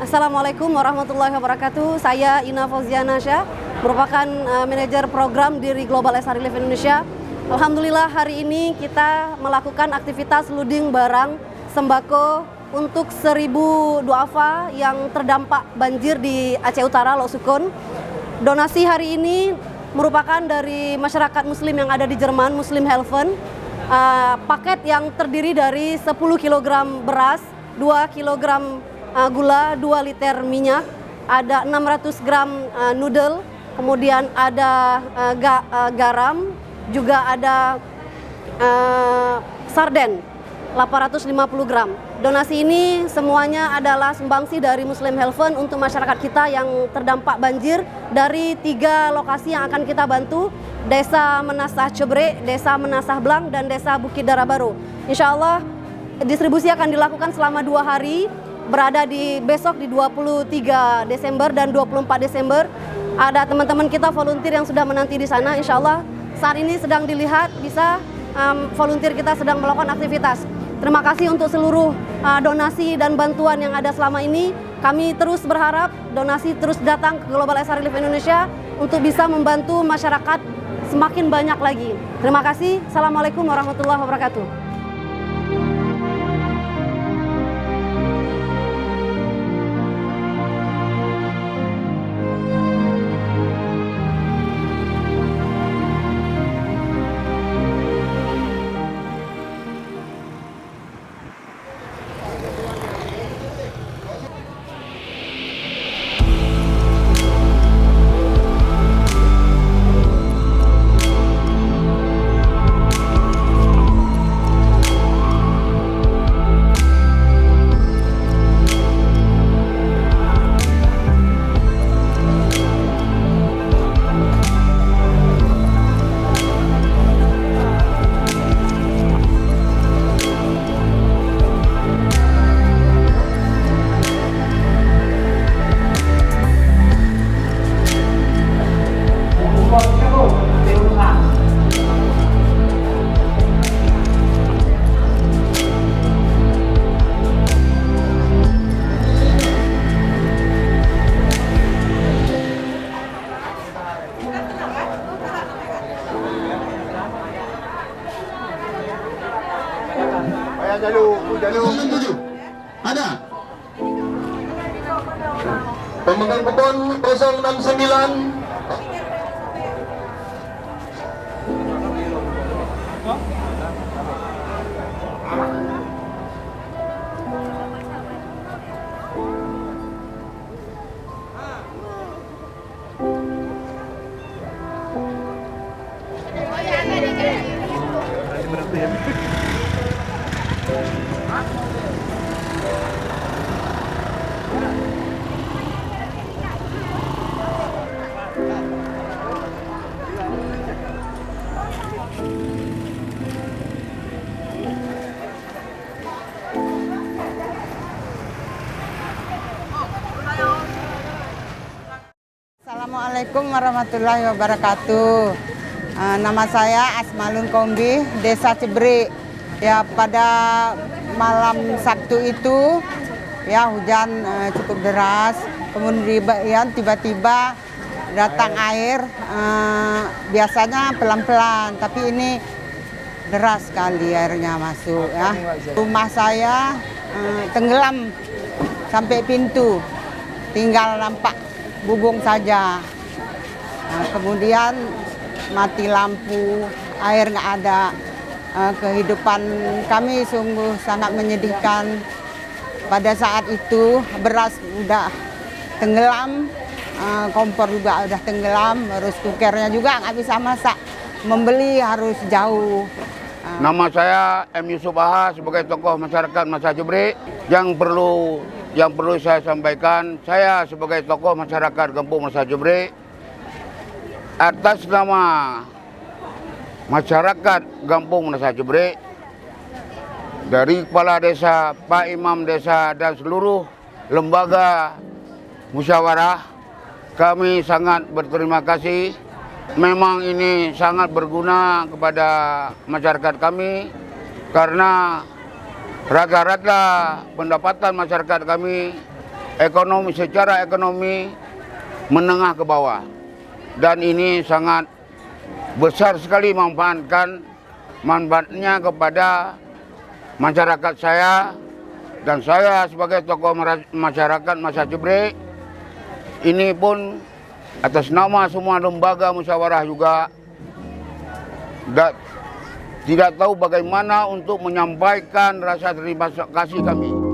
Assalamualaikum warahmatullahi wabarakatuh. Saya Ina Fauziana Syah, merupakan manajer program dari Global SR Relief Indonesia. Alhamdulillah hari ini kita melakukan aktivitas loading barang sembako untuk 1000 duafa yang terdampak banjir di Aceh Utara, Losukon. Donasi hari ini merupakan dari masyarakat muslim yang ada di Jerman, Muslim Helfen. Paket yang terdiri dari 10 kg beras, 2 kg gula, 2 liter minyak, ada 600 gram noodle, kemudian ada garam, juga ada sarden 850 gram. Donasi ini semuanya adalah sumbangsi dari Muslim Helfen untuk masyarakat kita yang terdampak banjir dari 3 lokasi yang akan kita bantu: Desa Menasah Cebre, Desa Menasah Blang, dan Desa Bukit Dara Baru. Insya Allah distribusi akan dilakukan selama 2 hari, berada di besok di 23 Desember dan 24 Desember. Ada teman-teman kita volunteer yang sudah menanti di sana. Insya Allah saat ini sedang dilihat, bisa volunteer kita sedang melakukan aktivitas. Terima kasih untuk seluruh donasi dan bantuan yang ada selama ini. Kami terus berharap donasi terus datang ke Global SR Relief Indonesia untuk bisa membantu masyarakat semakin banyak lagi. Terima kasih. Assalamualaikum warahmatullahi wabarakatuh. Jalur ada pemegang kupon 069. Assalamualaikum warahmatullahi wabarakatuh. Nama saya Asmalun Kombi, Desa Cebre. Ya, pada malam Sabtu itu ya hujan cukup deras, kemudian tiba-tiba datang air. Biasanya pelan-pelan, tapi ini deras sekali airnya masuk ya. Rumah saya tenggelam sampai pintu, tinggal nampak bubung saja. Kemudian mati lampu, air nggak ada. Kehidupan kami sungguh sangat menyedihkan. Pada saat itu beras udah tenggelam, kompor juga udah tenggelam, terus kukernya juga nggak bisa masak. Membeli harus jauh. Nama saya M. Yusuf Aha sebagai tokoh masyarakat Masa Jebrik. Yang perlu saya sampaikan, saya sebagai tokoh masyarakat Kampung Masa Jebrik atas nama masyarakat Kampung Masa Jebrik, dari kepala desa, Pak Imam desa dan seluruh lembaga musyawarah, kami sangat berterima kasih. Memang ini sangat berguna kepada masyarakat kami karena rata-rata pendapatan masyarakat kami secara ekonomi menengah ke bawah, dan ini sangat besar sekali manfaatnya kepada masyarakat saya, dan saya sebagai tokoh masyarakat Masa Jebrik ini pun atas nama semua lembaga musyawarah juga tidak tahu bagaimana untuk menyampaikan rasa terima kasih kami.